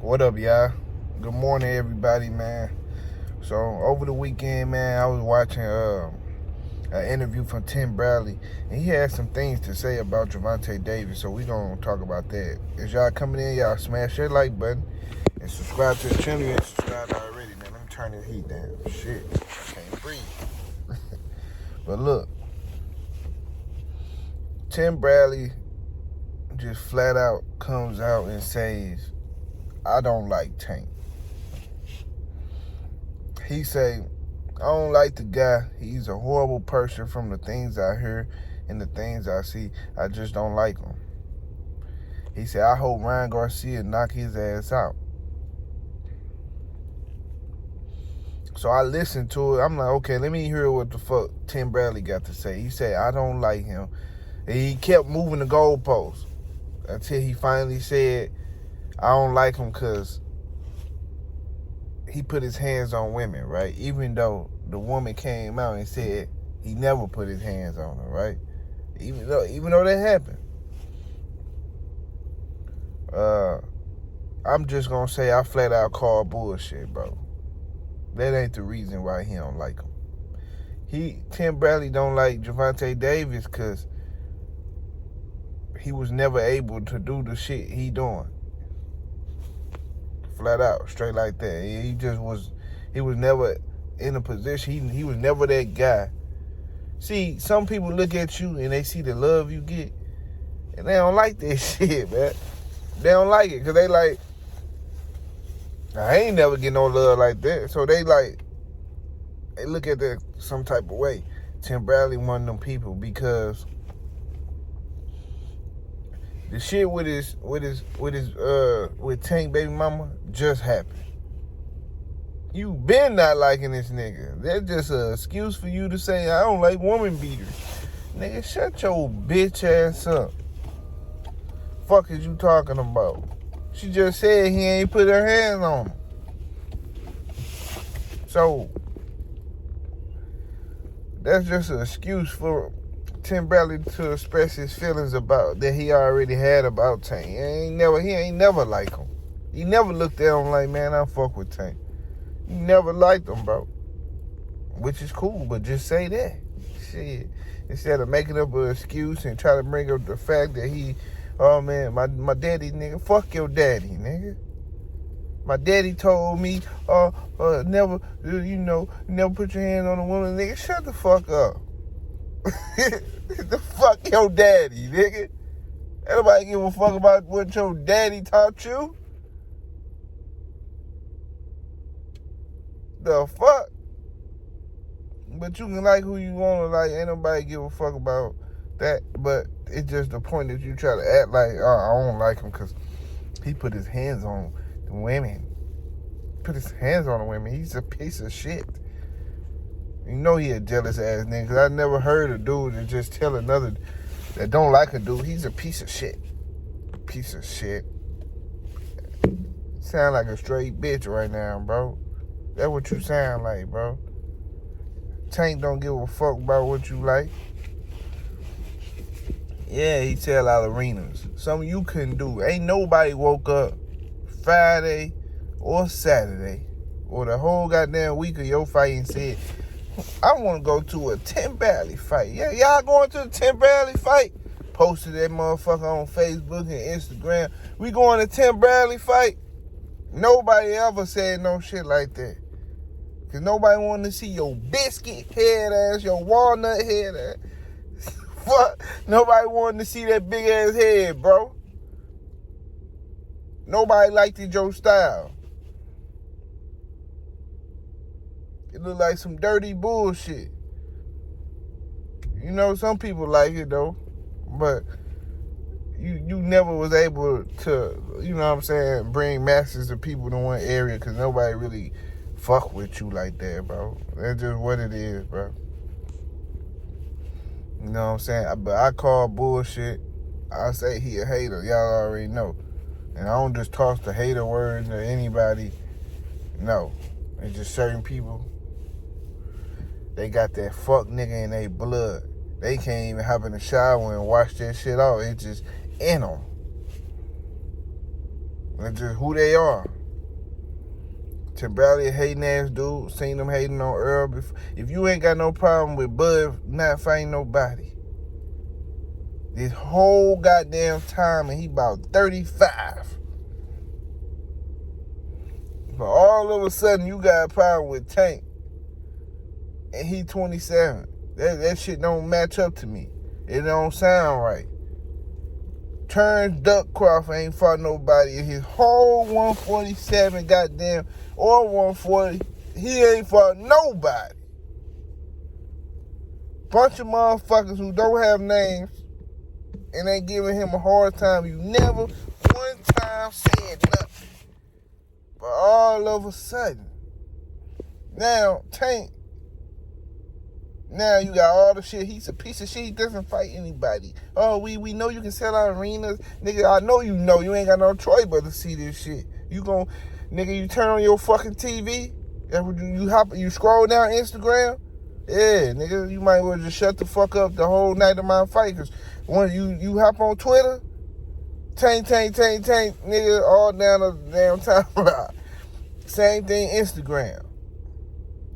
What up, y'all? Good morning, everybody, man. So over the weekend, man, I was watching an interview from Tim Bradley, and he had some things to say about Gervonta Davis. So we gonna talk about that. As y'all coming in, y'all smash that like button and subscribe to the channel. You ain't subscribed already, man. Let me turn this heat down. Shit, I can't breathe. But look, Tim Bradley just flat out comes out and says, "I don't like Tank." He say, "I don't like the guy. He's a horrible person from the things I hear and the things I see. I just don't like him." He said, "I hope Ryan Garcia knock his ass out." So I listened to it. I'm like, okay, let me hear what the fuck Tim Bradley got to say. He said, "I don't like him." And he kept moving the goalposts until he finally said, "I don't like him because he put his hands on women," right? Even though the woman came out and said he never put his hands on her, right? Even though that happened. I'm just gonna say I flat out call bullshit, bro. That ain't the reason why he don't like him. Tim Bradley don't like Gervonta Davis because he was never able to do the shit he doing. Flat out, straight like that. He was never in a position. He was never that guy. See, some people look at you and they see the love you get, and they don't like that shit, man. They don't like it because they like, I ain't never get no love like that. So they look at that some type of way. Tim Bradley one of them people because the shit with Tank baby mama just happened. You been not liking this nigga. That's just an excuse for you to say I don't like woman beaters. Nigga, shut your bitch ass up. Fuck is you talking about? She just said he ain't put her hands on him. So that's just an excuse for Tim Bradley to express his feelings about that he already had about Tank. He ain't never like him. He never looked at him like, man, I fuck with Tank. He never liked him, bro. Which is cool, but just say that. Shit. Instead of making up an excuse and try to bring up the fact that oh man, my daddy, nigga, fuck your daddy, nigga. My daddy told me, never put your hands on a woman, nigga. Shut the fuck up. The fuck your daddy, nigga. Ain't nobody give a fuck about what your daddy taught you. The fuck? But you can like who you want to like. Ain't nobody give a fuck about that. But it's just the point that you try to act like, I don't like him because he put his hands on the women. Put his hands on the women. He's a piece of shit. You know he a jealous ass nigga. Cause I never heard a dude that just tell another that don't like a dude, he's a piece of shit. Piece of shit. Sound like a straight bitch right now, bro. That's what you sound like, bro. Tank don't give a fuck about what you like. Yeah, he tell out arenas. Something you couldn't do. Ain't nobody woke up Friday or Saturday or the whole goddamn week of your fight and said, I want to go to a Tim Bradley fight. Yeah, y'all going to the Tim Bradley fight? Posted that motherfucker on Facebook and Instagram. We going to Tim Bradley fight? Nobody ever said no shit like that. Because nobody wanted to see your biscuit head ass, your walnut head ass. Fuck. Nobody wanted to see that big ass head, bro. Nobody liked it, your style. It looked like some dirty bullshit. You know, some people like it, though. But you never was able to, you know what I'm saying, bring masses of people to one area because nobody really fuck with you like that, bro. That's just what it is, bro. You know what I'm saying? But I call bullshit. I say he a hater. Y'all already know. And I don't just toss the hater words to anybody. No. It's just certain people. They got that fuck nigga in their blood. They can't even hop in the shower and wash that shit off. It's just in them. That's just who they are. Tim Bradley, a hating ass dude. Seen them hating on Earl before. If you ain't got no problem with Bud not fighting nobody, this whole goddamn time, and he about 35. But all of a sudden, you got a problem with Tank, and he 27. That shit don't match up to me. It don't sound right. Terrence Duckcroft ain't fought nobody in his whole 147 goddamn, or 140. He ain't fought nobody. Bunch of motherfuckers who don't have names and ain't giving him a hard time. You never one time said nothing. But all of a sudden, now Tank, now you got all the shit. He's a piece of shit. He doesn't fight anybody. Oh, we know you can sell out arenas. Nigga, I know you know. You ain't got no choice but to see this shit. Nigga, you turn on your fucking TV. You scroll down Instagram. Yeah, nigga, you might well just shut the fuck up the whole night of my fight. Because when you hop on Twitter, tank, nigga, all down the damn timeline. Same thing, Instagram.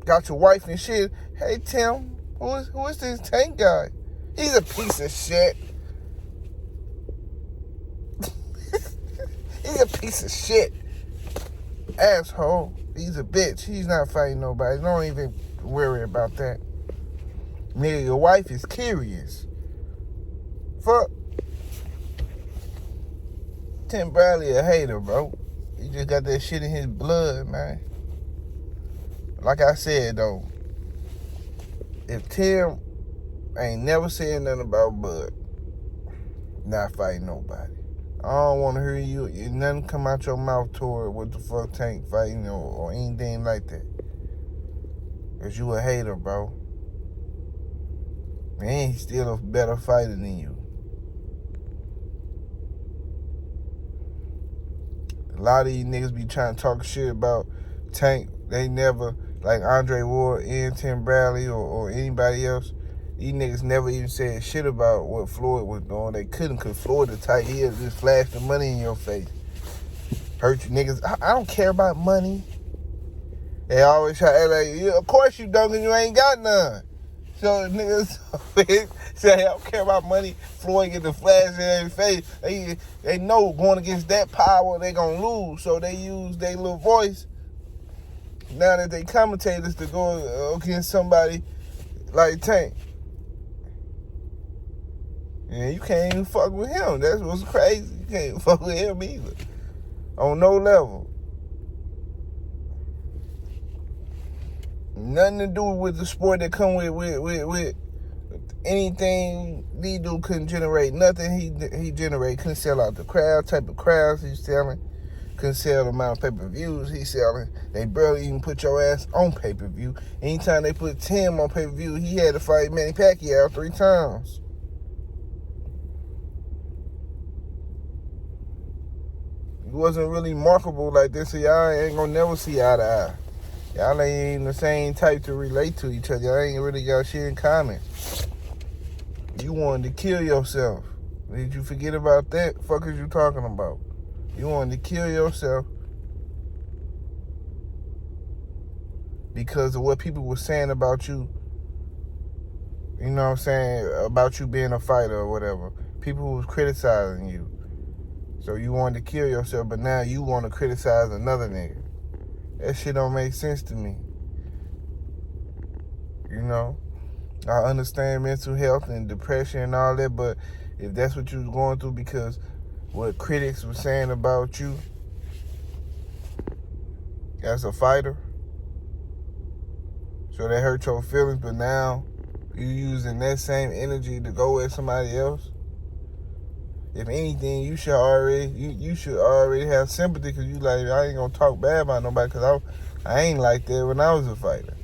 Got your wife and shit. Hey, Tim, who is this Tank guy? He's a piece of shit. He's a piece of shit. Asshole. He's a bitch. He's not fighting nobody. Don't even worry about that. Nigga, your wife is curious. Fuck. Tim Bradley a hater, bro. He just got that shit in his blood, man. Like I said, though, if Tim ain't never said nothing about Bud not fighting nobody, I don't want to hear nothing come out your mouth toward what the fuck Tank fighting or anything like that. Because you a hater, bro. And he's still a better fighter than you. A lot of these niggas be trying to talk shit about Tank. They never, like Andre Ward and Tim Bradley or anybody else, these niggas never even said shit about what Floyd was doing. They couldn't, because Floyd the tight head just flashed the money in your face. Hurt you niggas. I don't care about money. They always try to act like, yeah, of course you don't, because you ain't got none. So niggas say, I don't care about money. Floyd get the flash in their face. They know going against that power, they gonna lose. So they use their little voice. Now that they commentators to go against somebody like Tank. And you can't even fuck with him. That's what's crazy. You can't even fuck with him either. On no level. Nothing to do with the sport that come with anything. These dude couldn't generate nothing. He generate, couldn't sell out the crowd, type of crowds he's selling. Couldn't sell the amount of pay-per-views he's selling. They barely even put your ass on pay-per-view. Anytime they put Tim on pay-per-view, he had to fight Manny Pacquiao 3 times. He wasn't really marketable like this, so y'all ain't gonna never see eye to eye. Y'all ain't even the same type to relate to each other. Y'all ain't really got shit in common. You wanted to kill yourself. Did you forget about that? Fuck is you talking about? You wanted to kill yourself because of what people were saying about you. You know what I'm saying? About you being a fighter or whatever. People who was criticizing you. So you wanted to kill yourself, but now you want to criticize another nigga. That shit don't make sense to me. You know? I understand mental health and depression and all that, but if that's what you was going through because what critics were saying about you as a fighter, so that hurt your feelings, but now you using that same energy to go at somebody else. If anything, you should already have sympathy, because you like, I ain't gonna talk bad about nobody, because I ain't like that when I was a fighter.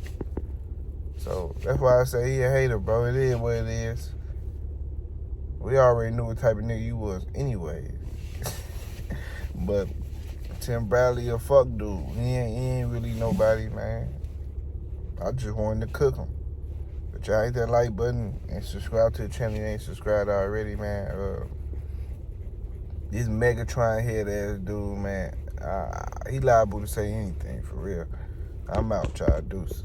So that's why I say he a hater, bro. It is what it is. We already knew what type of nigga you was anyway. But Tim Bradley a fuck dude. He ain't really nobody, man. I just wanted to cook him. But y'all hit that like button and subscribe to the channel if you ain't subscribed already, man. This Megatron head ass dude, man, he liable to say anything for real. I'm out, y'all. Deuces.